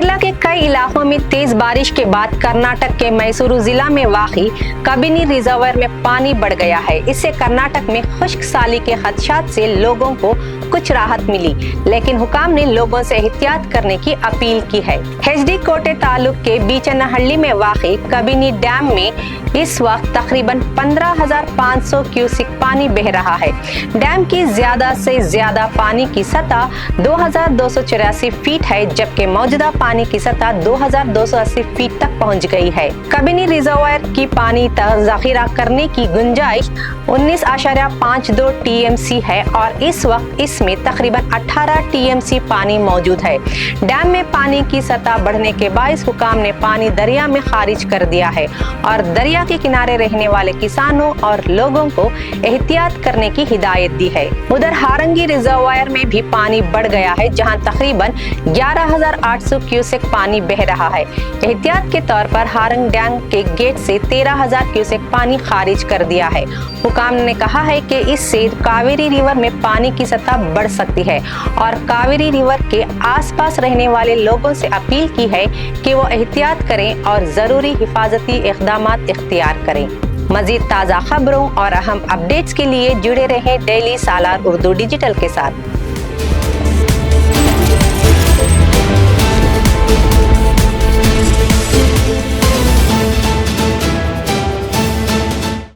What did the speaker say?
केरला के कई इलाकों में तेज बारिश के बाद कर्नाटक के मैसूरू जिला में वाक़ई कबिनी रिजर्वायर में पानी बढ़ गया है। इससे कर्नाटक में खुश्क साली के खदशात से लोगों को कुछ राहत मिली, लेकिन हुकाम ने लोगों से एहतियात करने की अपील की है। एचडी कोटे तालुक के बीचनहल्ली में वाक़ई कबिनी डैम में इस वक्त तकरीबन 15,500 क्यूसिक पानी बह रहा है। डैम की ज्यादा से ज्यादा पानी की सतह 2,284 फीट है, जबकि मौजूदा पानी की सतह 2,280 फीट तक पहुंच गई है। कबिनी रिजर्वायर की पानी तक जखीरा करने की गुंजाइश 19.52 टीएमसी है और इस वक्त इसमें तकरीबन 18 टीएमसी पानी मौजूद है। डैम में पानी की सतह बढ़ने के बायस हुकाम ने पानी दरिया में खारिज कर दिया है और दरिया के किनारे रहने वाले किसानों और लोगों को एहतियात करने की हिदायत दी है। उधर हारंगी रिजर्वायर में भी पानी बढ़ गया है, जहां तकरीबन 11,800 क्यूसेक पानी बह रहा है। एहतियात के तौर पर हारंग डैम के गेट से 13,000 क्यूसेक पानी खारिज कर दिया है। हुकाम ने कहा है कि इससे कावेरी रिवर में पानी की सतह बढ़ सकती है और कावेरी रिवर के आसपास रहने वाले लोगों से अपील की है कि वो एहतियात करें और जरूरी हिफाजती इक़दामात इख्तियार करें। मज़ीद ताज़ा खबरों और अहम अपडेट्स के लिए जुड़े रहें डेली सालार उर्दू डिजिटल के साथ।